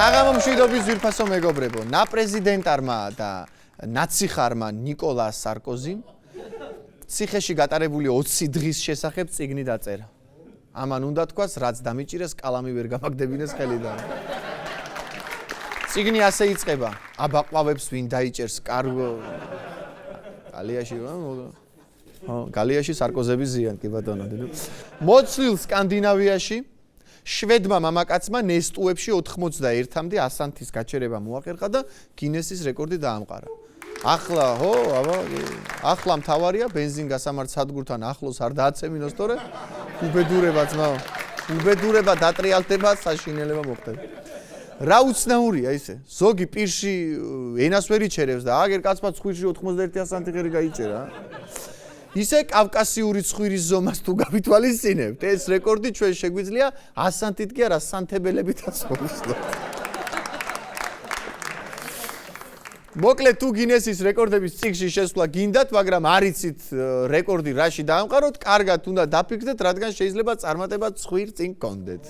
Raga მომშვიდობის ძვირფასო მეგობრებო, ნაპრეზიდენტარმა და ნაციხარმა ნიკოლა სარკოზიმ ციხეში გატარებული 20 დღის შესახებ წიგნი დაწერა. ამან უნდა თქვას, რაც დამიჭირეს, კალამი ვერ გამაგდებინეს ხელიდან. წიგნი ასე იწყება: აბაყვავებს ვინ დაიჭერს კარგო გალიაში სარკოზების ზიან, კი ბატონო. მოცლილ სკანდინავიაში შვედმა მამაკაცმა ნესტუებში 91-მდე ასანთის გაჩერება მოახერხა და გინესის რეკორდი დაამყარა. ახლა მთავარია ბენზინ გასამართ სადგურთან ახლოს არ დააცემინოს, თორე უბედურება ძმაო. უბედურება დატრიალდება, საშინელება მოხდება. რა უცნაურია ისე? ზოგი პირში ენას ვერ იჩერებს და აგერ კაცმა ცხვირში 91 ასანთი ღერი გაიჭერა. ისე კავკასიური ცხვირის ზომას თუ გავითვალისწინებთ, ეს რეკორდი ჩვენ შეგვიძლია ასანთით კი არა სანთებელებით ასრულოთ. მოკლედ თუ გინესის რეკორდების წიგნში შესვლა გინდათ, მაგრამ არ იცით რეკორდი რაში დაამყაროთ, კარგად უნდა დაფიქრდეთ, რადგან შეიძლება წარმატება ცხვირ წინ გქონდეთ.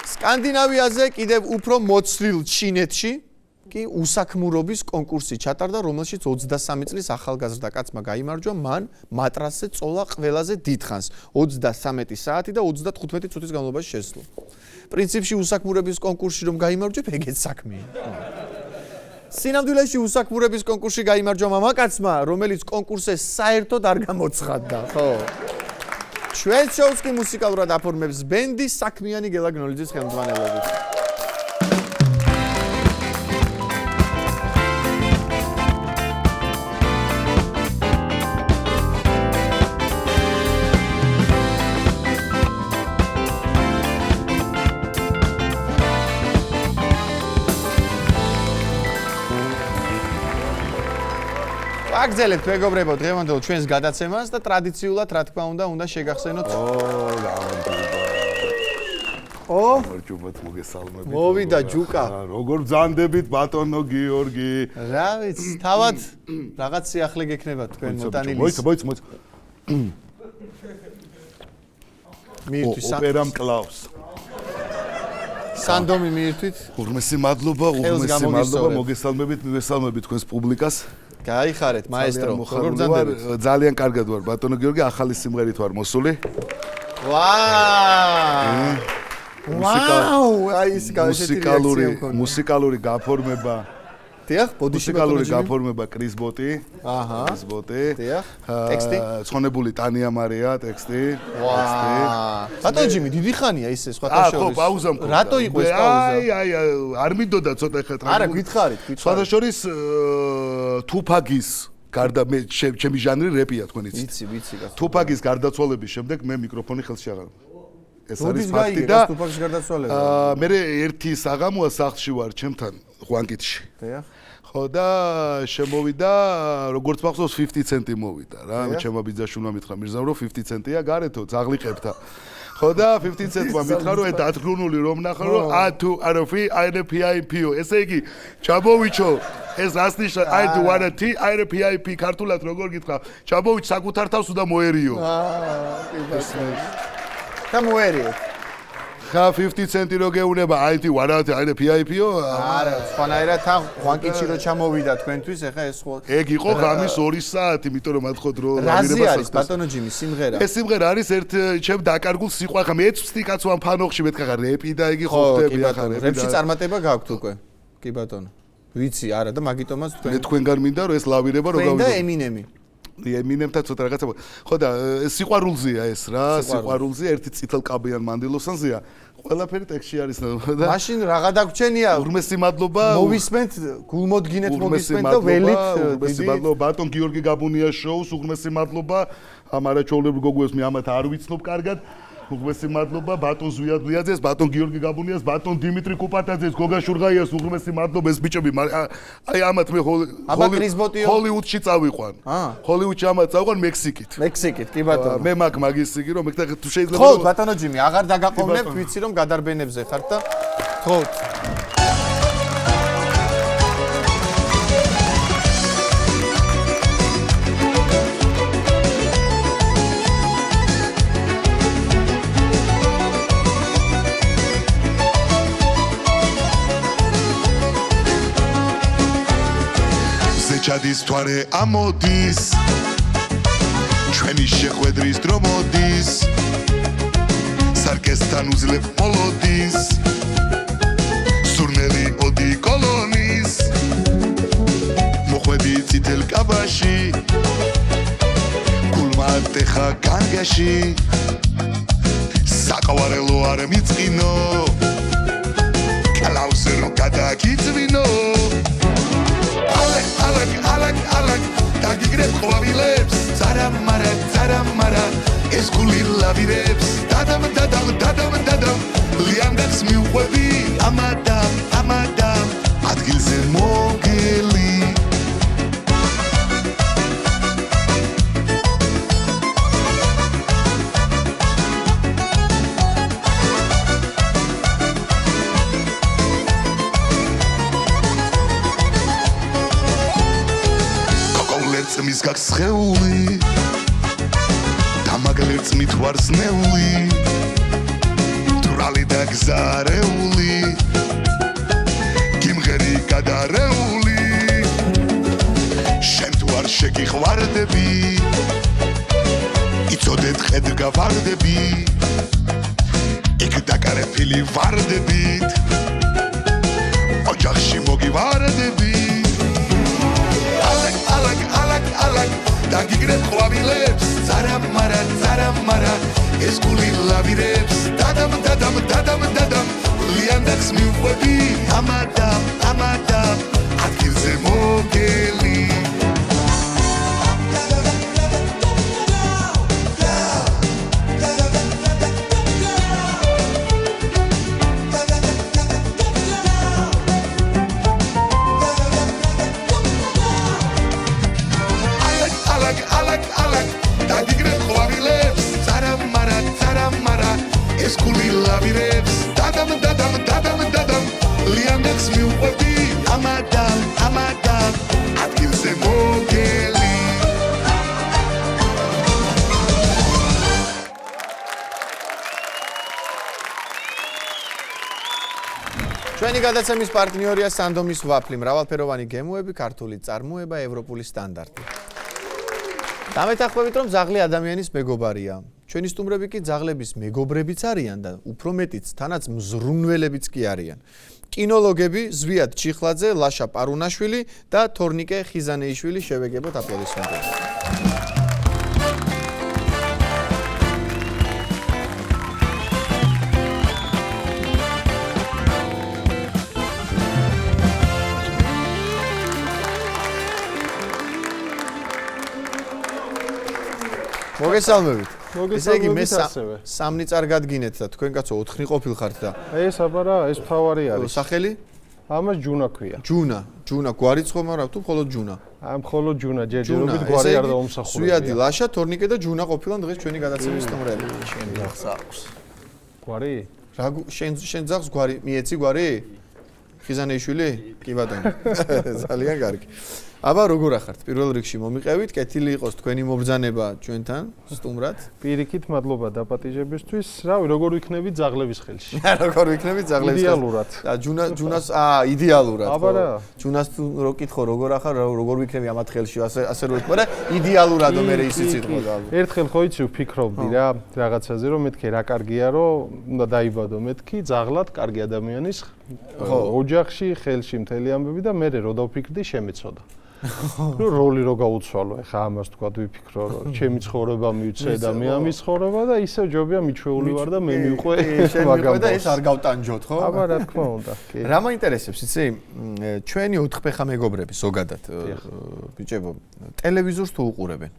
სკანდინავიაზე კიდევ უფრო მოცლილ ჩინეთში კი უსაქმურობის კონკურსი ჩატარდა, რომელშიც 23 წლის ახალგაზრდა კაცმა გაიმარჯვა, მან მატრასზე წოლა ყველაზე დიდხანს 33 საათი და 35 წუთის განმავლობაში შესვლა. პრინციპში უსაქმურების კონკურსში რომ გაიმარჯვებ, ეგეც საქმეა. სინამდვილეში უსაქმურების კონკურსში გაიმარჯვა მამაკაცმა, რომელიც კონკურსზე საერთოდ არ გამოცხადდა, ხო? ჩვენ შოუს კი მუსიკალურად აფორმებს ბენდი საქმიანი გელა გნოლიძის ხელმძღვანელობით. აგზელებთ მეგობრებო, დღევანდელ ჩვენს გადაცემას და ტრადიციულად რა თქმა უნდა შეგახსენოთ. მორჯობათ მოგესალმებით. მოვიდა ჯუკა. როგორ ბრძანდებით ბატონო გიორგი? რა ვიცი, თავად რაღაც სიახლე გექნება თქვენ მოტანილი. მოიცა. მიირთვის ოპერამ კლავს. სანდომი მიირთვით. უღრმესი მადლობა, მოგესალმებით, მივესალმებით თქვენს პუბლიკას. გაიხარეთ, მაესტრო. როგორ ბრძანდებით? ძალიან კარგად ვარ, ბატონო გიორგი, ახალი სიმღერით ვარ მოსული. ვაუ! აი ეს მუსიკალური გაფორმება. დიახ, ბოდიში გაფორმება კრის ბოტი. აჰა. კრის ბოტი. დიახ. ტექსტი? ცხონებული ტანია მარია, ტექსტი. ბატონო ჯიმი, დიდი ხანია ისე სხვათა შორის. ხო, პაუზა მქონდა. რატო იყო ეს პაუზა? აი, არ მინდოდა ცოტა ხეთ. არა, გითხარით. სხვათა შორის თუფაგის გარდა მე ჩემი ჟანრი რეპია, თქვენ იცით. ვიცი. თუფაგის გარდაცვალების შემდეგ მე მიკროფონი ხელში აღარ. ეს არის როდის ფაქტი გაიგე და თუფაგის გარდაცვალება? მე ერთი საღამოა სახლში ვარ ჩემთან ხვანკიტში. დიახ. ხო და შემოვიდა, როგორც მახსოვს 50 ცენტი მოვიდა რა. ჩემო ბიძაშვილმა მითხრა, მირზაურო 50 ცენტია გარეთო, ძაღლიყებთა. ხო და 50 ცენტმა მითხრა, რომ დათგრუნული რომ ნახო, რომ A2 RFI IRPIPO. ესე იგი, ჩაბოვიჩო, ეს რას ნიშნავს? I do want a tea IRPIP ქართულად როგორ გითხრა? ჩაბოვიჩ საკუთარ თავს უნდა მოერიო. და მოერიო. ხა 50 ცენტი რო გეუნება IT ვარათა აირე PIPO? არა, სხვანაირად თან ხვანკიჩი რო ჩამოვიდა თქვენთვის, ეხა ეს ხო. ეგ იყო ღამის 2 საათი, იმიტომ რომ მათქოთ რო რაზი არის ბატონო ჯიმი სიმღერა? ეს სიმღერა არის ერთ ჩემ დაკარგულ სიყვარხა. მე ეცვსდი კაცო ამ ფანოხში მეთქახა რეპი და იგი ხო ხდები ახლა რეპი. რეპში წარმატება გაქვთ უკვე. კი ბატონო. ვიცი, არა და მაგიტომაც თქვენ. მე თქვენგან მინდა რომ ეს ლავირება რო გავიგო. და ემინემი. ემინემთან ცოტა რაღაცა. ხო და სიყვარულზეა ეს რა, სიყვარულზეა, ერთი წითელკაბიან მანდილოსანზეა. ყველაფერი ტექსტში არის და მაშინ რაღა დაგვრჩენია? უღრმესი მადლობა. მოვისმენთ, გულმოდგინეთ მოვისმენთ და ველით. უღრმესი მადლობა ბატონ გიორგი გაბუნიას შოუს, უღრმესი მადლობა. ამ არაჩვეულებრივ გოგოებს მე ამათ არ ვიცნობ კარგად. უღრმესი მადლობა ბატონ ზვიადლიაძეს, ბატონ გიორგი გაბუნიას, ბატონ დიმიტრი კუპატაძეს, გოგა შურღაიას, უღრმესი მადლობა ეს ბიჭები. აი ამათ მე ჰოლივუდში წავიყვან. ჰოლივუდში ამათ წავიყვან მექსიკით. მექსიკით, კი ბატონო. მე მაგ მაგის იგი რომ მე თუ შეიძლება ხო ბატონო ჯიმი, აღარ დაგაყოვნებთ, ვიცი რომ გადარბენებზე ხართ და ხო შედის თვარე ამოდის ჩვენი შეხვედრის დრო მოდის სარკესთან უძლებ მოლოდის სურნელი ოდი კოლონის მოხვედი წითელ კაბაში გულმატეხა განგაში საყვარელო არ მიწყინო კალაუსი რო გადაგიწვინო ალაკ დაგიგრებ ყვავილებს царамара ეს გული ლავირებს დადამ ლიანდაც მიუყვები ამადამ ადგილზე მოგელი მის გახსხეული დამაგლერც მithwarsnეული თურალი და გზარეული გიმღერი გადარეული შენ თუ არ შეგიყვარდები იცოდეთ ხედ გავარდები იქ დაკარებილი ვარდებით ოჯახში მოგივარდები ალაკ დაგიგრებ ყვავილებს царамара ეს გული ლავირებს დადამ ლიანდაც მიუყვები ამადამ ადგილზე მოგელი ალაკ დაგიგრებ ყვავილებს царамара ეს გული ლავირებს დადამ ლიანდაც მიუყვები ამადამ ადგილზე მოგელი ჩვენი გადაცემის პარტნიორია სანდომის ვაფლი, მრავალფეროვანი გემოები, ქართული წარმოება, ევროპული სტანდარტი. დამეთანხმებით, რომ ძაღლი ადამიანის მეგობარია. ჩვენი სტუმრები კი ძაღლების მეგობრებიც არიან და უფრო მეტიც, თანაც მზრუნველებიც კი არიან. კინოლოგები ზვიად ჩიხლაძე, ლაშა პარუნაშვილი და თორნიკე ხიზანეიშვილი შევეგებოთ აპლოდისმენტები. მოგესალმებით. ესე იგი მე სამნი წარგადგინეთ და თქვენ კაცო 4-ნი ყოფილ ხართ და ეს აბარა ეს თავარი არის. სახელი? ამას ჯუნა ქვია. ჯუნა გვარიც ხომ არა თუ მხოლოდ ჯუნა? მხოლოდ ჯუნა ჯერჯერობით გვარი არ დაუმსახურებია. ზვიადი, ლაშა, თორნიკე და ჯუნა ყოფილან დღეს ჩვენი გადაცემის სტუმრები. შენი ახს აქვს. გვარი? რა შენ ძაღს გვარი მიეცი გვარი? ხიზანეიშვილი? კი ბატონო. ძალიან კარგი. აბა როგორ ახართ? პირველ რიგში მომიყევით, კეთილი იყოს თქვენი მობრძანება ჩვენთან სტუმრად. პირიქით მადლობა დაპატიჟებისთვის. რავი, როგორ ვიქნები ძაღლების ხელში? როგორ ვიქნები ძაღლების ხელში? იდეალურად. და ჯუნას იდეალურად. აბა რა. ჯუნას თუ რო კითხო როგორ ახარ, როგორ ვიქნები ამათ ხელში, ასე რო ვთქვა და იდეალურადო მე ისიც იტყვა და. ერთხელ ხო იცი ვფიქრობდი რა, რაღაცაზე რომ მეთქე რა კარგია რომ უნდა დაიბადო მეთქი ძაღლად კარგი ადამიანის ოჯახში, ხელში მთელი ამბები და მე რო დავფიქრდი შემეცოდა. ნუ როლი რო გაუცვალო, ეხა ამას თქვა ვიფიქრო, რომ ჩემი ცხოვრება მივცე და მე ამის ცხოვრება და ისევ ჯობია მიჩვეული ვარ და მე მივყვე მაგამ და ეს არ გავტანჯოთ, ხო? აბა რა თქმა უნდა, კი. რა მაინტერესებს, იცი? ჩვენი 4 ფეხა მეგობრები ზოგადად, ბიჭებო, ტელევიზორს თუ უყურებენ?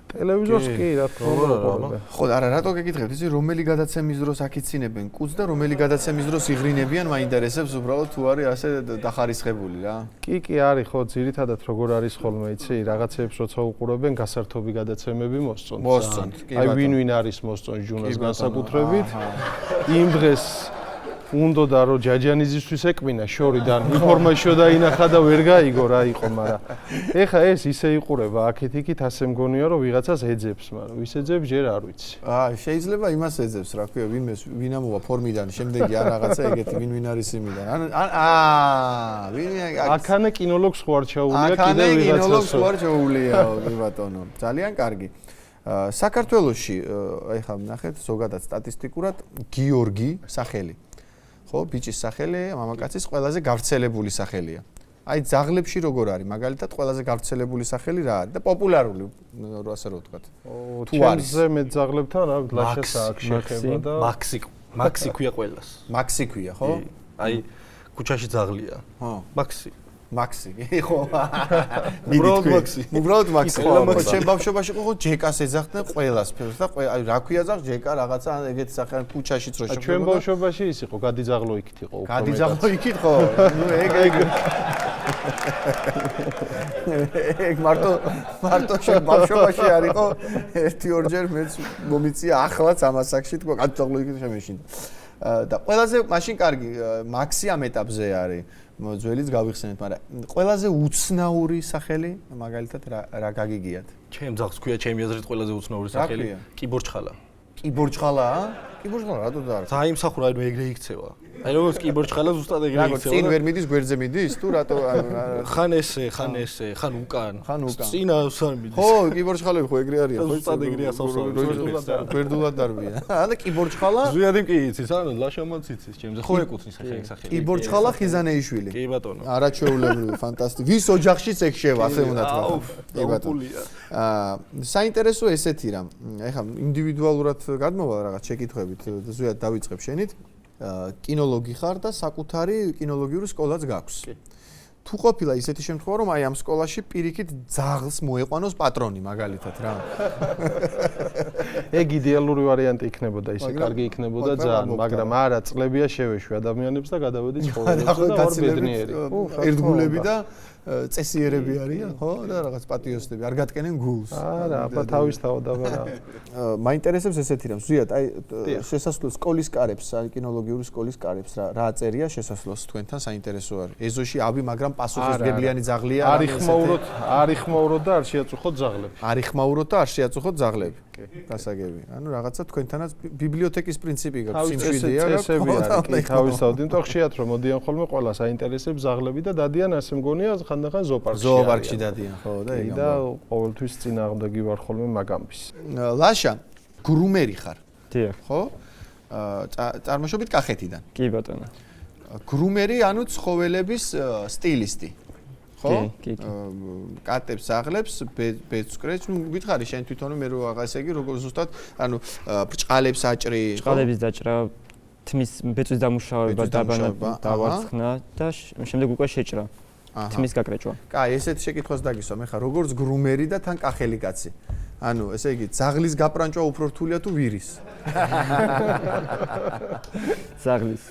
ტელევიზორს კი, რა თქმა უნდა, უყურებენ. ხო, არა, რატო გეკითხებთ, იცი, რომელი გადაცემის დროს აქიცინებენ კუც და რომელი გადაცემის დროს იღრინებიან, მაინტერესებს უბრალოდ თუ არის ასე დახარისხებული რა. კი, არის, ხო, ძირითადად როგორ არის ხოლმე, იცი, რაღაცებს როცა უყურებენ, გასართობი გადაცემები მოსწონთ. მოსწონთ, კი ბატონო. აი ვინ არის მოსწონს ჯუნას განსაკუთრებით. იმ დღეს უნდოდა რომ ჯაჯანიზისთვის ეკმინა შორიდან ინფორმაციო დაინახა და ვერ გაიგო რა იყო, მაგრამ ეხა ეს ისე იყურება აქეთ-იქით ასე მგონია რომ ვიღაცას ეძებს, მაგრამ ვის ეძებს ჯერ არ ვიცი. შეიძლება იმას ეძებს, რა ქვია, ვინ ამოვა ფორმიდან, შემდეგი არ რაღაცა ეგეთი, ვინ არის იმიდან. აქანე კინოლოგს ხო არ ჩაულია კიდევ აქანე ვიღაცას. კინოლოგს ხო არ ჩაულია, კი ბატონო. ძალიან კარგი. საქართველოში ეხლა ნახეთ ზოგადად სტატისტიკურად გიორგი სახელი. ხო, ბიჭის სახელი მამაკაცის ყველაზე გავრცელებული სახელია. აი ძაღლებში როგორ არის? მაგალითად, ყველაზე გავრცელებული სახელი რა არის და პოპულარული, ასე რომ ვთქვათ. თუ არის მე ძაღლებთან რა ლაშას აქ შეხება და მაქსი ქვია ყველას. მაქსი ქვია, ხო? აი ქუჩაში ძაღლია. ხო. მაქსი, ხო? უბრალოდ მაქსი. უბრალოდ მაქსი. ჩემ ბავშვობაში ხო ჯეკას ეძახდნენ ყველას ფერს და აი რა ქვია ძაღლ ჯეკა რაღაცა ეგეთი სახე ქუჩაშიც რო ჩვენ ბავშვობაში ის იყო გადიძაღლო იქით იყო უფრო. გადიძაღლო იქით ხო? ნუ ეგ მარტო შენ ბავშვობაში არისო ერთი ორჯერ მეც მომიწია ახლაც ამას აქში თქვა გადიძაღლო იქით შემეშინდა. და ყველაზე მაშინ კარგი მაქსი ამ ეტაპზე არის. ძველიც გავიხსენეთ, მაგრამ ყველაზე უცნაური სახელი მაგალითად რა გაგიგიათ? ჩემ ძაღლს ქვია ჩემი აზრით ყველაზე უცნაური სახელი კიბორჩხალა. კიბორჩხალა? კიბორჩხალა რატო დაარქვა? დაიმსახურა აი ეგრე იქცევა. აი როგორც კიბორჩხალა ზუსტად ეგრე იქცევა. წინ ვერ მიდის, გვერდზე მიდის თუ რატო ხან ესე, ხან უკან. წინა სან მიდის. ხო, კიბორჩხალები ხო ეგრე არიან. ზუსტად ეგრეა სასწავლო. გვერდულად დარბიან. და კიბორჩხალა? ზვიადი კი იცის, ანუ ლაშამაც იცის ჩემზე. ხო ეკუთვნის ახლა ეგ სახელი. კიბორჩხალა ხიზანეიშვილი. კი ბატონო. არაჩვეულებრივი, ფანტასტიკი. ვის ოჯახშიც ეგ შევა, ასე უნდა თქვა. კი ბატონო. საინტერესო ესეთი რამ. ეხლა ინდივიდუალურად გადმოვალ რაღაც შეკითხვებით, ზუსტად დავიწყებ შენით. კინოლოგი ხარ და საკუთარი კინოლოგიური სკოლაც გაქვს. თუ ყოფილა ისეთი შემთხვევა, რომ აი ამ სკოლაში პირიქით ძაღლს მოეყვანოს პატრონი მაგალითად რა. ეგ იდეალური ვარიანტი იქნებოდა, ისე კარგი იქნებოდა ძალიან, მაგრამ არა, წლებია შევეშვი ადამიანებს და გადავედი ცხოვრებაში და ვარ ბედნიერი. ერთგულები და წესიერები არიან, ხო? და რაღაც პატიოსტები, არ გატკენენ გულს. არა, აბა თავისთავად აბა რა. მაინტერესებს ესეთი რამ, ზუსტად აი შესასვლელ სკოლის კარებს, კინოლოგიური სკოლის კარებს რა წერია შესასვლელს თქვენთან საინტერესო არის. ეზოში ავი, მაგრამ პასუხისმგებლიანი ძაღლია. არ იხმაუროთ და არ შეაწუხოთ ძაღლები. არ იხმაუროთ და არ შეაწუხოთ ძაღლები. გასაგები. ანუ რაღაცა თქვენთანაც ბიბლიოთეკის პრინციპი გაქვს, სიმშვიდეა გაქვს. კი, თავისთავად, იმიტომ ხშირად რომ მოდიან ხოლმე ყველა საინტერესებს ძაღლები და დადიან ასე მგონია ხანდახან ზოოპარკში დადიან, ხო და ეგ და ყოველთვის წინააღმდეგი ვარ ხოლმე მაგამის. ლაშა, გრუმერი ხარ? დიახ. ხო? წარმოშობით კახეთიდან. კი ბატონო. გრუმერი, ანუ ცხოველების სტილისტი. ხო? კი. კატებს, ძაღლებს, ბეწვკრეც, ნუ გითხარი შენ თვითონ მე რო ასე იგი როგორ ზუსტად, ანუ ბრჭყალებს აჭრი, ბრჭყალების დაჭრა, თმის ბეწვის დამუშავება, დავარცხნა და შემდეგ უკვე შეჭრა. თმის გაკრეჭვა. კაი, ესეთ შეკითხვას დაგისვამ, ეხლა როგორც გრუმერი და თან კახელი კაცი. ანუ ესე იგი, ძაღლის გაპრანჭვა უფრო რთულია თუ ვირის? ძაღლის.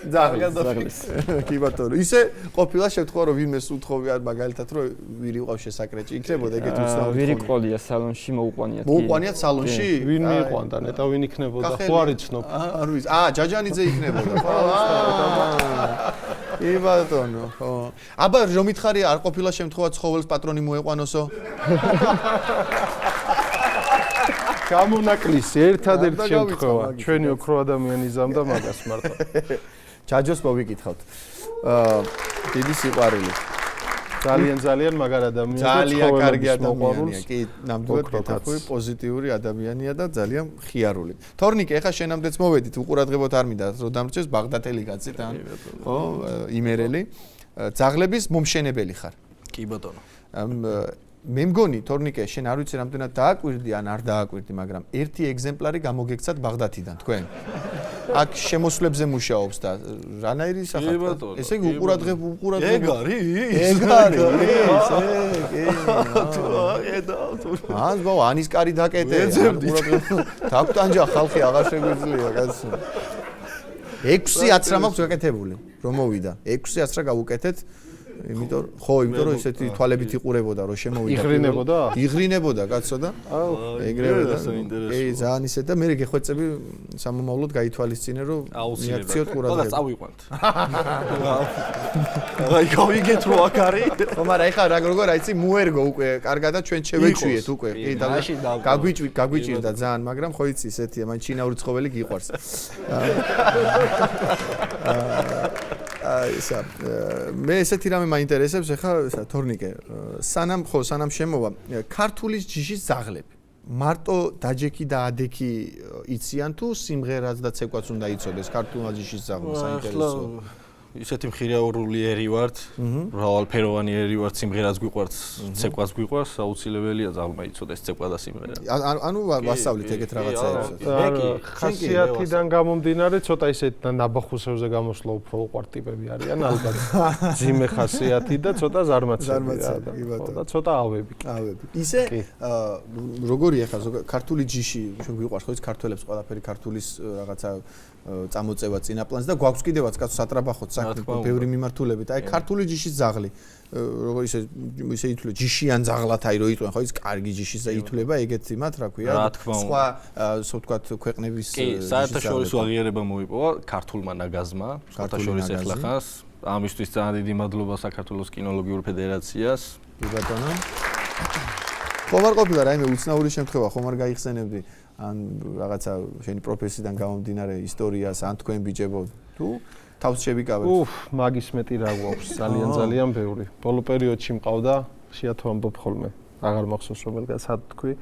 კი ბატონო. ისე ყოფილა შემთხვევა რომ ვინმეს უთხოვი არ მაგალითად რომ ვირი უყავს შესაკრეჭი, იქნებოდა ეგეთი უცნაური. ვირი ყოლია სალონში მოუყვანიათ. მოუყვანიათ სალონში? ვინ მიიყვანდა, ნეტა ვინ იქნებოდა? ხო არ იცნობ. არ ვიცი. ჯაჯანიძე იქნებოდა. კი ბატონო, ხო. აბა რომ მითხარი არ ყოფილა შემთხვევა ცხოველს პატრონი მოეყვანოსო? გამონაკლისი ერთადერთი შემთხვევა. ჩვენი ოქრო ადამიანი ზამდა მაგას მარტო. ჯაჯოს მოვიკითხავთ. დიდი სიყვარული. ძალიან მაგარ ადამიანია. ძალიან კარგი ადამიანია. კი, ნამდვილად კეთილი, პოზიტიური ადამიანია და ძალიან ხიარული. თორნიკე, ეხა შენამდეც მოვედით, უყურადღებოთ არ მინდა რომ დამრჩეს ბაღდათელი კაცით, ხო, იმერელი. ძაღლების მომშენებელი ხარ. კი ბატონო. მე მგონი თორნიკე შენ არ ვიცი რამდენად დააკვირდი ან არ დააკვირდი, მაგრამ ერთი ეგზემპლარი გამოგექცათ ბაღდათიდან თქვენ. აქ შემოსვლებზე მუშაობს და რანაირი სახალხო? ესე იგი უყურადღებო. ეგ არის? ეგ არის. ან ბო ანის კარი დაკეტე. დაგტანჯა ხალხი აღარ შეგვიძლია კაცო. 6 10 რა მაქვს გაკეთებული. რომ მოვიდა. 6 10 რა გავუკეთეთ. იმიტომ რომ ისეთი თვალებით იყურებოდა რომ შემოვიდა. იღრინებოდა კაცო და ეგრევე და კი ძალიან ისეთ და მე გეხვეწები სამომავლოდ გაითვალისწინე რომ მიაქციოთ ყურადღება. და წავიყვანთ. აი გავიგეთ რომ აქ არის. ხო მაგრამ ეხლა როგორ აიცი მოერგო უკვე კარგად და ჩვენ შევეჩვიეთ უკვე. კი და გაგვიჭირდა ძალიან მაგრამ ხო იცი ისეთია მან ჩინაური ცხოველი გიყვარს. ისა მე ესეთი რამე მაინტერესებს ახლა თორნიკე სანამ შემოვა ქართულის ჯიშის ზაღლები მარტო დაჯექი და ადექი იციან თუ სიმღერაც და ცეკვაც უნდა იცოდეს ქართულმა ჯიშის ზაღლმა საინტერესო ისეთი მხირეურული ერი ვართ, მრავალფეროვანი ერი ვართ, სიმღერაც გვიყვარს, ცეკვაც გვიყვარს, აუცილებელია ზაღლმა იცოდეს ცეკვა და სიმღერა. ანუ ვასწავლით ეგეთ რაღაცაებს. ხასიათიდან გამომდინარე, ცოტა ისეთ ნაბახუსებზე გამოსვლა უფრო უყვართ ტიპები არიან ალბათ. ძიმე ხასიათი და ცოტა ზარმაცები და ცოტა ავები. ისე როგორია ხა ქართული ჯიში, ჩვენ გვიყვარს ხო ის ქართველებს ყველაფერი ქართულის რაღაცა წამოწევა წინაპლანს და გვაქვს კიდევაც კაცო სატრაბახოთ საქმე ბევრი მიმართულებით. აი ქართული ჯიშის ზაღლი როგორ ისე ითვლება ჯიშიან ზაღლად აი რო იტყვენ ხო ის კარგი ჯიშის და ითვლება ეგეთ იმათ რა ქვია სხვა ასე ვთქვათ ქვეყნების კი საერთაშორისო აღიარება მოიპოვა ქართულმა ნაგაზმა საერთაშორისო ახლახანს ამისთვის ძალიან დიდი მადლობა საქართველოს კინოლოგიურ ფედერაციას კი ბატონო ხომ არ ყოფილა რაიმე უცნაური შემთხვევა ხომ არ გაიხსენებდი ან რაღაცა შენი პროფესიიდან გამომდინარე ისტორიას ან თქვენ ბიჭებო თუ თავს შევიკავებთ მაგის მეტი რა გვაქვს ძალიან ბევრი ბოლო პერიოდში მყავდა შეათო ამბობ ხოლმე აღარ მახსოვს რომელგან სად თქვი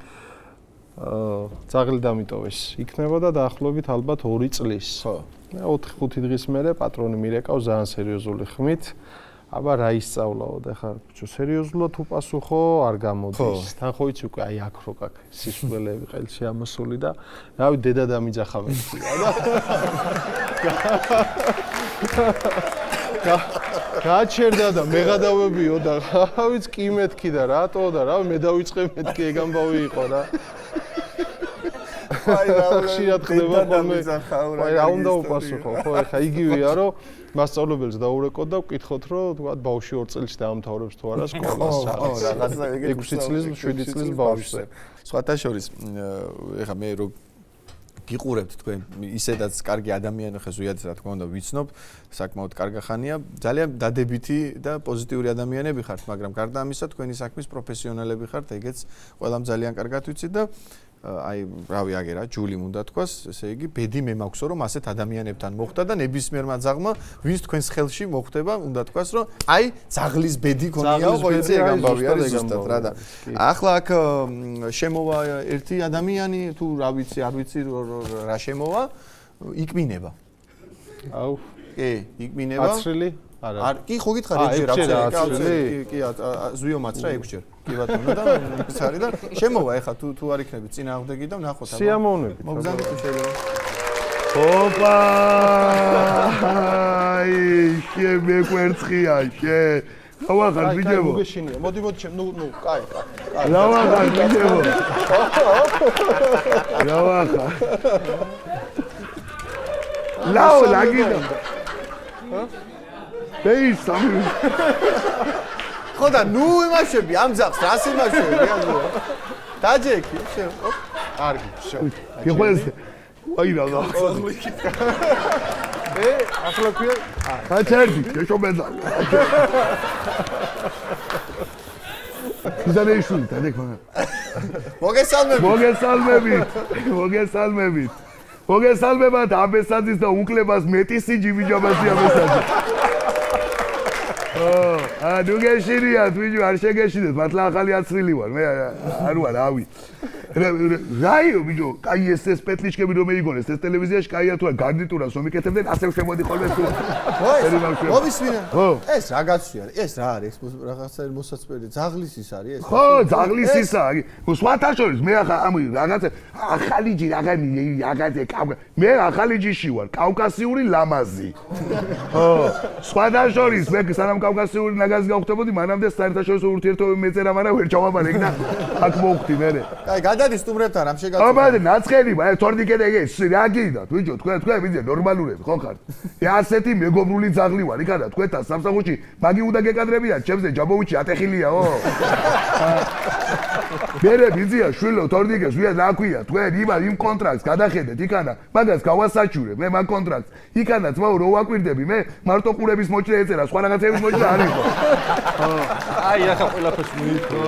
ძაღლი დამიტოვეს იქნებოდა დაახლოებით ალბათ 2 წლის ხო 4-5 დღის მერე პატრონი მირეკავს ძალიან სერიოზული ხმით აბა რა ისწავლაო და ხა ბიჭო სერიოზულად უპასუხო არ გამოდის თან ხო იცი უკვე აი აქ რო კაკ სისულელები ყელში ამოსული და რავი დედა დამიძახა მეთქია და გაჩერდა და მეღადავებიო და რავიც კი მეთქი და რატო და რავი მე დავიწყე მეთქი ეგ ამბავი იყო რა აი რა ხშირად ხდება ხოლმე აი რა უნდა უპასუხო ხო ეხა იგივეა რომ მასწავლებელს დაურეკოთ და ვკითხოთ რომ თქვა ბავშვი 2 წელს დაამთავრებს თუ არა სკოლას რაღაცა 6 წლის 7 წლის ბავშვზე სხვათა შორის ეხა მე რო გიყურებთ თქვენ ისედაც კარგი ადამიანი ხე ზუიადს რა თქმა უნდა ვიცნობ საკმაოდ კარგი ხანია ძალიან დადებითი და პოზიტიური ადამიანები ხართ მაგრამ გარდა ამისა თქვენი საქმის პროფესიონალები ხართ ეგეც ყველამ ძალიან კარგად ვიცით და აი რავი აგერა ჯული უნდა თქვას ესე იგი ბედი მე მაქვსო რომ ასეთ ადამიანებთან მოხდა და ნებისმიერმა ძაღლმა ვინც თქვენს ხელში მოხდება უნდა თქვას რომ აი ძაღლის ბედი ქონიაო ხო იცი ეგ ამბავი არის ზუსტად რა და ახლა აქ შემოვა ერთი ადამიანი თუ რა ვიცი არ ვიცი რა შემოვა იქმინება აუ კი იქმინება აცრილი არა კი ხო გითხარი ეგჯერ აცრილი კი ზვიო მაცრა ეგჯერ კი ბატონო და ცარი და შემოვა ეხა თუ არ იქნები წინააღმდეგი და ნახოთ აბა სიამოვნებით მოგზავნით შეიძლება ოპა აი შე მე კვერცხია შე ლავახარ ბიჭებო მოგეშინია მოდი ნუ კაი ლავახარ ბიჭებო ლავახარ ლაო ლაგიდა ბეი სამი ხო და ნუ იმაშები ამ ძაღს რას იმაშები დაჯექი შე კარგი შე გიყვეს აი რა ახლა ქვია გაჩერდი შეშობედა იზარეიშვილი დადექმა მოგესალმებით აბესაძის და უნკლებას მეტი სიჯი ბიჭობასი აბესაძი ნუ გეშინიათ ბიჭო არ შეგეშინეთ მართლა ახალი აცრილი ვარ მე არ ვარ რავი რაიო ბიჭო კაი ეს პეტლიჩკები რომ მეიგონეს ეს ტელევიზიაში კაია თუ არ გარნიტურას რომ იკეთებდნენ ასე შემოდი ხოლმე თუ მოვისმინე ეს რა გაცვია ეს რა არის რაღაცა მოსაცმელი ძაღლის ის არის ეს ხო ძაღლის ისა სხვათა შორის მე ახლა ამ რაღაცა ახალი ჯი რაღაცა მე ახალი ჯიში ვარ კავკასიური ლამაზი ხო სხვათა შორის მე სანამ კავკასიური ნაგაზი გავხდებოდი მანამდე საერთაშორისო ურთიერთობები მეწერა მაგრამ ვერ ჩავაბარე იქ და აქ მოვხდი მე კაი კარგად ისტუმრებთან რამ შეგაწყვეტა? აბა ნაცხენი, აი თორნიკეტი ეს რა გიდათ, ბიჭო, თქვენ ვიძე ნორმალურები ხო ხართ? ასეთი მეგობრული ძაღლი ვარ, იქა და თქვენთან სამსახურში მაგი უნდა გეკადრებიან, ჩემზე ჯაბოვიჩი ატეხილიაო. მერე ბიძია შვილო თორნიკეს ვია დააქვია, თქვენ იმ კონტრაქტს გადახედეთ იქანა, მაგას გავასაჩურებ, მე მაგ კონტრაქტს. იქანა ძმაო რო ვაკვირდები, მე მარტო ყურების მოჭრა ეწერა, სხვა რაღაცების მოჭრა არ იყო. აი ახლა ყველაფერს მიიქო.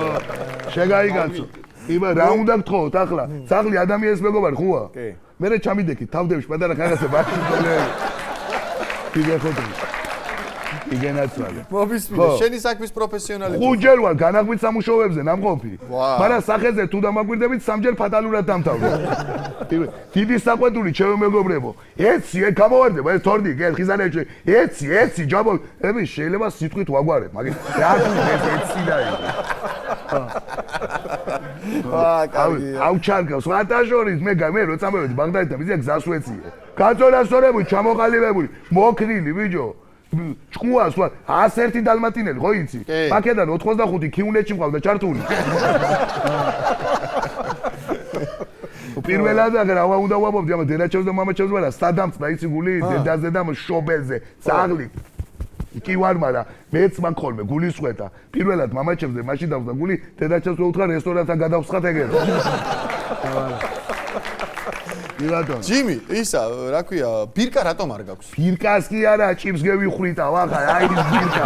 შეგაიგაცო. იბა რა უნდა გთხოვოთ ახლა? ძაღლი ადამიანის მეგობარი ხუა? კი. მერე ჩამიდექით თავდებში პატარა ხანასე ბაქში ხოლმე. კიდე ხოდი. იგენაცვალე. მობისმინე, შენი საქმის პროფესიონალი. ხუჯერ ვარ განაღვით სამუშაოებზე ნამყოფი. მაგრამ სახეზე თუ დამაკვირდებით სამჯერ ფატალურად დამთავრდა. დიდი საყვედური ჩემო მეგობრებო. ეცი გამოვარდება ეს თორნიკე ეს ხიზანებში. ეცი ჯაბო. ები შეიძლება სიტყვით ვაგვარებ, მაგრამ რა ეს ეცი და აუ ჩარგავს ვატაჟორის მე როცა მოვედი ბაღდადიდან მიზია გზას ვეციე. გაწოლასწორებული, ჩამოყალიბებული, მოქრილი ბიჭო. ჭკუას ვარ 101 დალმატინელი ხო იცი? მაკედან 85 ქიუნეთში მყავდა ჩართული. პირველად რა უნდა ვამბობდი ამ დედაჩემს და მამაჩემს ვარა სადამწდა იცი გული დედაზე და შობელზე ძაღლი კი ვარ მაგრამ მეც მაგ ხოლმე გულის ხვეთა პირველად მამაჩემს და მაშინ დავსდა გული დედაჩემს ვეუთხრა რესტორანთან გადავსხათ ეგეთ ილადო ჯიმი ისა რა ქვია ბირკა რატომ არ გაქვს ბირკას კი არა ჭიპს გევიხრიტავ ახლა აი ეს ბირკა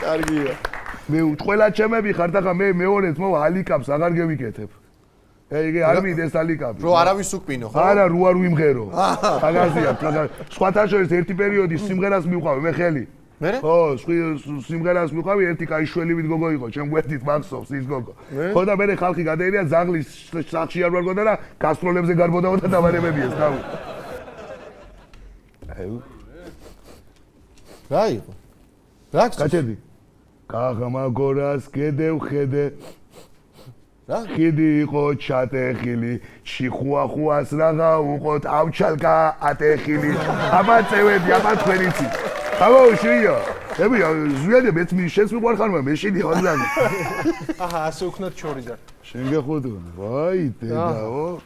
კარგია მე ყველა ჩემები ხართ ახლა მე მეორეც მოვა ალიკაპს აღარ გევიკეთებ ეგ არ მიდეს ალიკაპი რო არავის უკბინო ხო არა რო არ ვიმღერო აგაზია სხვათა შორის ერთი პერიოდი სიმღერას მივყავი მე ხელი მერე ხო სიმღერას მივყავი ერთი კაი შველივით გოგო იყო ჩემ გვერდით მახსოვს ის გოგო ხო და მე ხალხი გადაერია ზაღლის სახში არ ვარგოდა და გასტროლებზე გარბოდაო და დავარებებიეს თავი რა იყო რა კაჩები გაღმაგორას გედევხედე რა ხიდი იყო ჩატეხილი ჩიხუახუას რაღა უყოთ ავჩალკა ატეხილი აბა წევედი აბა თქვენიცი აბა უშია ები ზუიადე მეც მიშეს მიყვარხარ მე შედი ხონდანი აჰა ასე უქნათ ჩორიდა შენ გეხოდო ვაი დედაო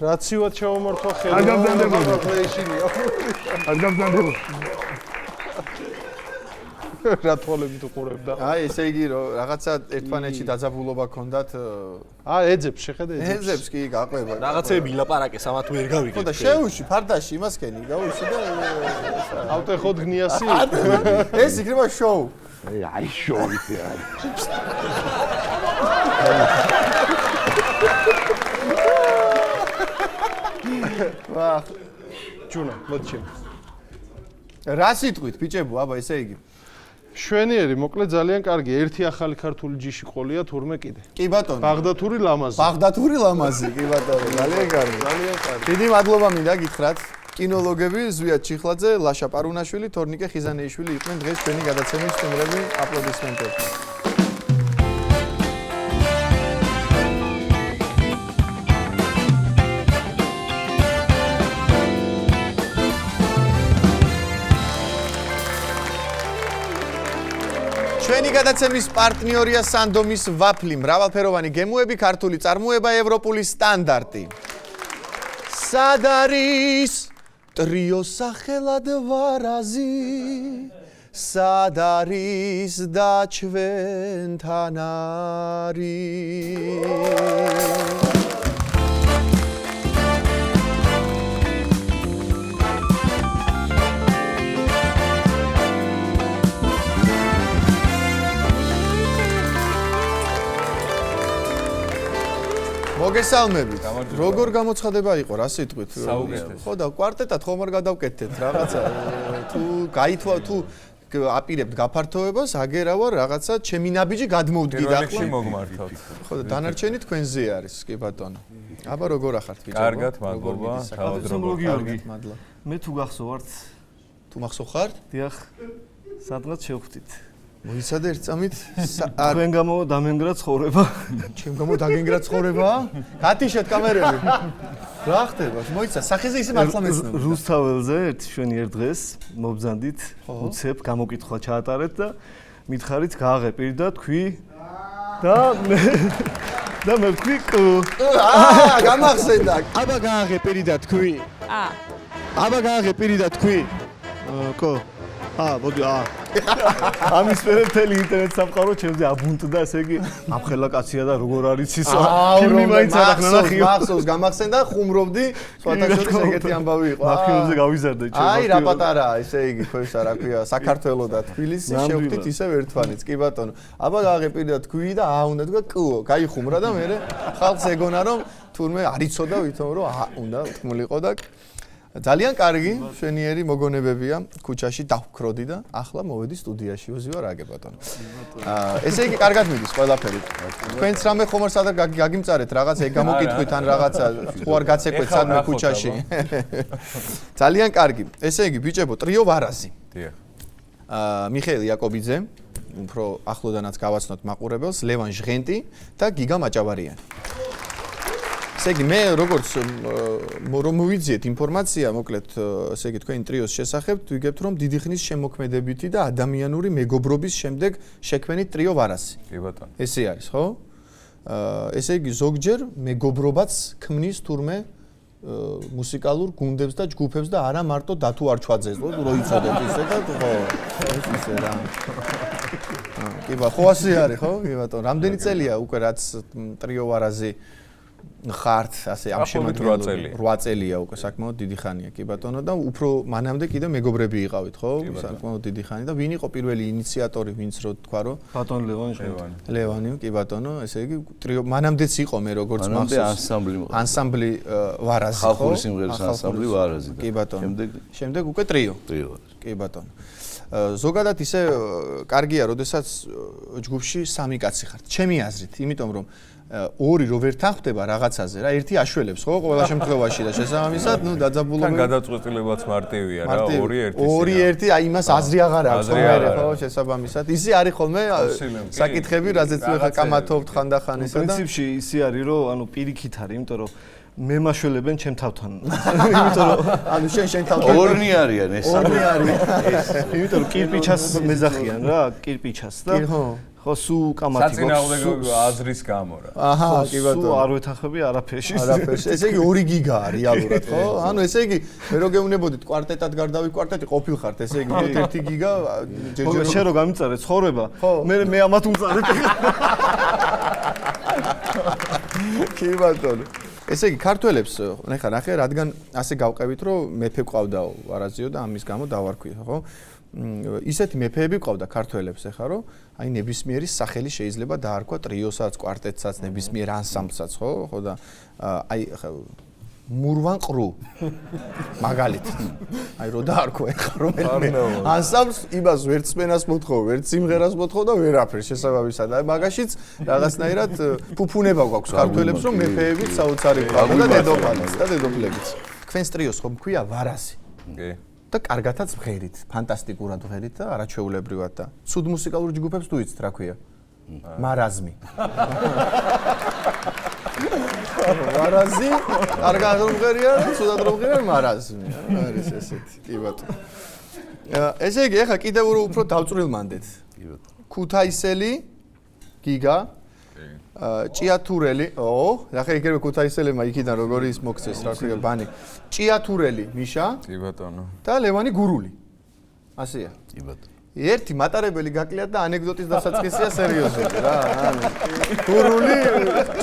რაციოთ ჩავმართვა ხელი არ გამზანდებოდი არ გამზანდებოდი რა თვალებით უყურებდა აი ესე იგი რომ რაღაცა ერთმანეთში დაძაბულობა ქონდათ ეძებს შეხედე ეძებს კი გაყვება რაღაცები ილაპარაკეს ამა თუ ვერ გავიგე ხო და შეუში ფარდაში იმას კენი გაუში და ავტეხოდ გნიასი ეს იქნება შოუ აი შოუ ისე არის ვაჰ ჯუნა მოდი რა სიტყვით ბიჭებო აბა ესე იგი შვენიერი მოკლედ ძალიან კარგი ერთი ახალი ქართული ჯიში ყოლია თურმე კიდე კი ბატონო ბაღდათური ლამაზი ბაღდათური ლამაზი კი ბატონო ძალიან კარგი დიდი მადლობა მინდა გითხრათ კინოლოგები ზვიად ჩიხლაძე ლაშა პარუნაშვილი თორნიკე ხიზანეიშვილი იყვნენ დღეს ჩვენი გადაცემის სტუმრები აპლოდისმენტები ჩვენი გადაცემის პარტნიორია სანდომის ვაფლი, მრავალფეროვანი გემოები, ქართული წარმოება, ევროპული სტანდარტი. სად არის ტრიო სახელად ვარაზი? სად არის და ჩვენთან არის? მოგესალმებით. როგორ გამოცხადება იყო რა სიტყვით? ხო და კვარტეტად ხომ არ გადავკეთეთ რაღაცა თუ გაითვა თუ აპირებთ გაფართოებას აგერავა რაღაცა ჩემი ნაბიჯი გადმოვდგით ახლა. როლექსი მოგმართავთ. ხო და დანარჩენი თქვენზე არის კი ბატონო. აბა როგორ ახართ ბიჭო? კარგად, მადლობა. თავად როგორ კარგი, მადლობა. მე თუ გახსოვართ, თუ მახსოვხართ? დიახ, სადღაც შევხვდით. მოიცადე ერთ წამით თქვენ გამო დამენგრა ცხოვრება. ჩემ გამო დაგენგრა ცხოვრება? გათიშეთ კამერები. რა ხდება? მოიცა, სახეზე ისე მართლა მეცნობა. რუსთაველზე ერთ შვენიერ დღეს მობზანდით, უცებ გამოკითხვა ჩაატარეთ და მითხარით გააღე პირ და თქვი და მე ვქვი გამახსენდა. აბა გააღებირი და თქვი. აბა გააღებირი და თქვი. კო. მოდი ამის პერეთელი ინტერნეტ სამყარო ჩემზე აბუნტდა, ესე იგი ამხელა კაცია და როგორ არის ისა. ფილმი მაინც არ ახნახიო. მახსოვს გამახსენდა ხუმრობდი, სხვათა შორის ეგეთი ამბავი იყო. მაფიოზე გავიზარდე ჩემ. აი რა პატარაა, ესე იგი ქვევსა რა ქვია, საქართველო და თბილისი შევხვდით ისევ ერთმანეთს, კი ბატონო. აბა გააღებირი და თქვი და უნდა თქვა კო, გაიხუმრა და მე ხალხს ეგონა რომ თურმე არ იცოდა ვითომ რომ უნდა თქმულიყო და ძალიან კარგი, შენიერი მოგონებებია, ქუჩაში დავქროდი და ახლა მოვედი სტუდიაში, უზივარ აგე ბატონო. ესე იგი კარგად მიდის ყველაფერი. თქვენც რამე ხომ არ სადა გაგიმწარეთ რაღაც ეგ გამოკითხვით ან რაღაცა ხო არ გაცეკვეთ სადმე ქუჩაში. ძალიან კარგი. ესე იგი ბიჭებო, ტრიო ვარაზი. დიახ. მიხეილ იაკობიძე, უფრო ახლოდანაც გავაცნოთ მაყურებელს, ლევან ჟღენტი და გიგა მაჭავარიანი. ესე იგი მე როგორც რომ მოვიძიეთ ინფორმაცია მოკლედ ესე იგი თქვენი ტრიოს შესახებ ვიგებთ რომ დიდი ხნის შემოქმედებითი და ადამიანური მეგობრობის შემდეგ შექმნით ტრიო ვარაზი. კი ბატონო. ესე არის ხო? ესე იგი ზოგჯერ მეგობრობაც ქმნის თურმე მუსიკალურ გუნდებს და ჯგუფებს და არა მარტო დათუ არჩვაძეს რო იცოდეთ ისე და ხო ეს ისე რა. კი ბა ხო ასე არის ხო? კი ბატონო. რამდენი წელია უკვე რაც ტრიო ვარაზი ხართ ასე ამ შემოქმედებაში 8 წელია უკვე საკმაოდ დიდი ხანია კი ბატონო და უფრო მანამდე კიდე მეგობრები იყავით ხო საკმაოდ დიდი ხანი და ვინ იყო პირველი ინიციატორი ვინც რო თქვა რომ ბატონ ლევანი კი ბატონო ესე იგი ტრიო მანამდეც იყო მე როგორც მახსოვს ანსამბლი ვარაზი ხო ხალხური სიმღერის ანსამბლი ვარაზი კი ბატონო შემდეგ უკვე ტრიო კი ბატონო ზოგადად ისე კარგია როდესაც ჯგუფში სამი კაცი ხართ ჩემი აზრით იმიტომ რომ ორი რო ვერ თანხდება რაღაცაზე რა ერთი აშველებს ხო ყველა შემთხვევაში და შესაბამისად ნუ დაძაბულობები გადაწყვეტილებაც მარტივია რა ორი ერთი აი იმას აზრი აღარ აქვს ხო შესაბამისად ისე არის ხოლმე საკითხები რაზეც ხა კამათობთ ხანდახან ისა და პრინციპში ისე არის რომ ანუ პირიქით არის იმიტომ რომ მე მაშველებენ ჩემ თავთან იმიტომ რომ ანუ შენ თავთან ორნი არიან ეს ორნი არის იმიტომ რომ კირპიჩას მეძახიან რა კირპიჩას და ხო სუ კამათი გვაქვს საწინააღმდეგო აზრის გამო რა აჰა კი ბატონო სუ არ ვეთანხმები არაფერში ესე იგი ორი გიგაა რეალურად ხო ანუ ესე იგი მე რო გეუნებოდით კვარტეტად გარდავი კვარტეტი ყოფილ ხართ ესე იგი ერთი გიგა ჯერჯერობით შენ რო გამიწარე ცხოვრება მე ამათ უმწარებ კი ბატონო ესე იგი ქართველებს ნახე ნახე რადგან ასე გავყევით რომ მეფე ყავდაო ვარაზიო და ამის გამო დავარქვი ხო ისეთი მეფეები ყავდა ქართველებს ეხა რომ აი ნებისმიერი სახელი შეიძლება დაარქვა ტრიოსაც, კვარტეტსაც, ნებისმიერ ანსამბლსაც, ხო და აი მურვან ყრუ მაგალითად აი რო დაარქვა ეხა რომ ანსამბლს იმას ვერც სპენას მოთხოვ, ვერც სიმღერას მოთხოვ და ვერაფერ შესაბამისად აი მაგაშიც რაღაცნაირად ფუფუნება გვაქვს ქართველებს რომ მეფეებიც საოცარი ყავდა და დედოფალიც და დედოფლებიც თქვენს ტრიოს ხომ ქვია ვარაზი კი და კარგათაც ვღერით, ფანტასტიკურად ვღერით და არაჩვეულებრივად და ცუდ მუსიკალურ ჯგუფებს თუ იცით რა ქვია? მარაზმი. მარაზი, კარგად რომ ვღერია, ცუდად რომ ვღერია, მარაზმი. არის ესეთი, კი ბატონო. ესე იგი, ახლა კიდევ უფრო დავწვრილმანდეთ. კი ბატონო. ქუთაისელი, გიგა, ჭიათურელი, ნახე იგივე ქუთაისელებმა იქიდან როგორი ის მოგცეს რა ქვია ბანი. ჭიათურელი, მიშა. კი ბატონო. და ლევანი გურული. ასეა. კი ბატონო. ერთი მატარებელი გაკლიათ და ანეკდოტის დასაწყისია სერიოზული რა. გურული,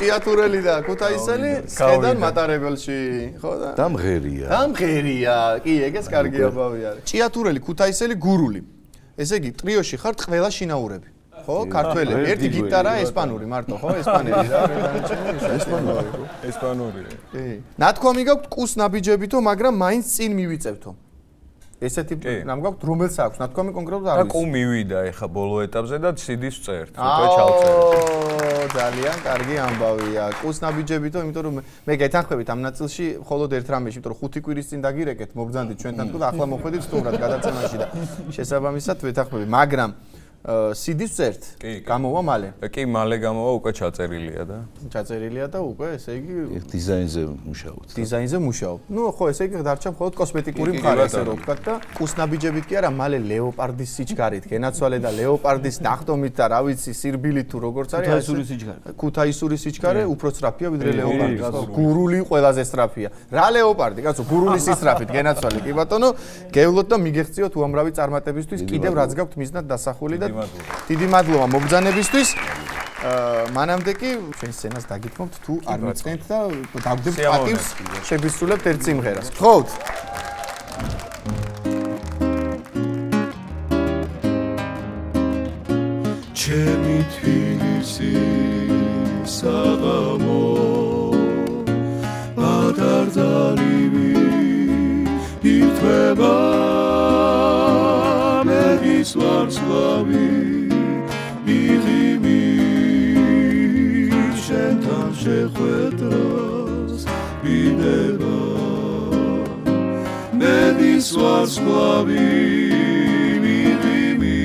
ჭიათურელი და ქუთაისელი სხედან მატარებელში, ხო და? დამღერია. დამღერია. კი, ეგეც კარგი აბავი არის. ჭიათურელი, ქუთაისელი, გურული. ესე იგი, ტრიოში ხართ ყველა შინაურები. ხო, ქართველები. ერთი გიტარა ესპანური მარტო, ხო, ესპანელი რა. ესპანური. კი. ნათქვამი გაქვთ კუს ნაბიჯებითო, მაგრამ მაინც წინ მივიწევთო. ესეთი რამ გაქვთ, რომელს აქვს ნათქვამი კონკრეტულად არ ვიცი. და კუ მივიდა ეხა ბოლო ეტაპზე და CD-ს წერთ, უკვე ჩავწერეთ. ძალიან კარგი ამბავია. კუს ნაბიჯებითო, იმიტომ რომ მე გეთანხმებით ამ ნაწილში მხოლოდ ერთ რამეში, იმიტომ რომ 5 კვირის წინ დაგირეკეთ, მოგძანდით ჩვენთან და ახლა მოხვედით სტუმრად გადაცემაში და შესაბამისად ვეთანხმები, მაგრამ CD-ს წერთ? გამოვა მალე. კი, მალე გამოვა, უკვე ჩაწერილია და. ჩაწერილია და უკვე, ესე იგი დიზაინზე მუშაობთ. დიზაინზე მუშაობ. ნუ ხო, ესე იგი დარჩა მხოლოდ კოსმეტიკური მხარე, ესე რომ ვთქვათ და კუსნაბიჯებით კი არა, მალე ლეოპარდის სიჩქარით, გენაცვალე და ლეოპარდის ნახტომით და რა ვიცი, სირბილით თუ როგორც არის. ქუთაისური სიჩქარე. ქუთაისური სიჩქარე უფრო სწრაფია ვიდრე ლეოპარდი. გურული ყველაზე სწრაფია. რა ლეოპარდი, კაცო, გურული სისწრაფით გენაცვალე კი ბატონო, გევლოთ და მიგეღწიოთ უამრავი წარმატებისთვის, კიდევ რაც გაქვთ მიზნად დასახული და დიდი მადლობა მობრძანებისთვის. მანამდე კი ჩვენ სცენას დაგითმობთ თუ არ მიწენთ და დაგვდებთ პატივს შევისრულებთ ერთ სიმღერას. გთხოვთ. ჩემი თბილისი საღამო ადარდალივი ირთვება მეგის ვარსკვლავი მიღიმი შენთან შეხვედრას ვიდება მეგის ვარსკვლავი მიღიმი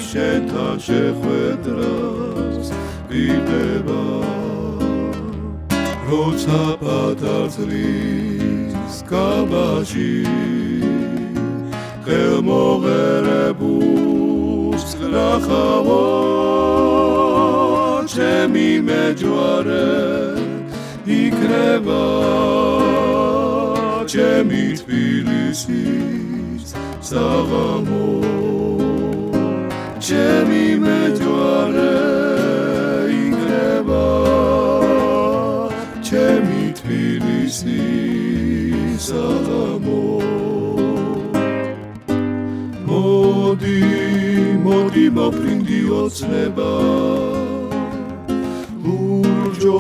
შენთან შეხვედრას ვიდება როცა პატარძლის კაბაში ხელმოღერებულს გრახავო ჩემი მეჯვარე იქნება ჩემი თბილისის საღამო ჩემი მეჯვარე იქნება ჩემი თბილისის საღამო მოდი მოფრინდი ოცნება ლურჯო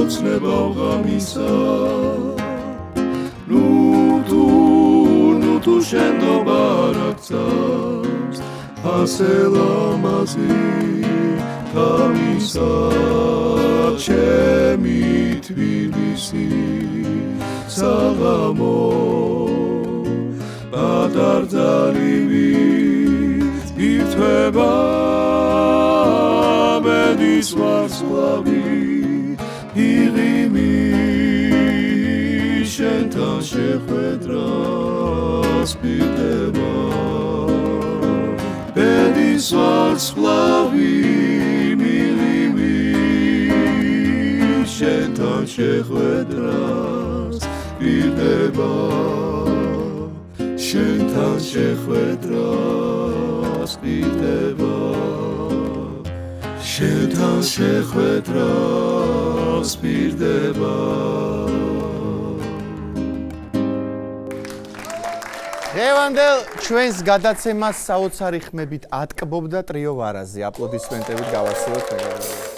ოცნება ღამისა ნუ შენდობა რაკცავს ასე ლამაზი გამისა ჩემი თბილისი საღამო ადარდალივი ირთვება მედის ვარსკვლავი იღიმი შენთან შეხვედრას ვიდება მედის ვარსკვლავი იღიმი შენთან შეხვედრას ვიდება შენთან შეხვედრას ვიდება შენთან შეხვედრას ვიდება დღევანდელ ჩვენს გადაცემას საოცარი ხმებით ატკბობდა ტრიო ვარაზი. აპლოდისმენტებით გავასწრებთ.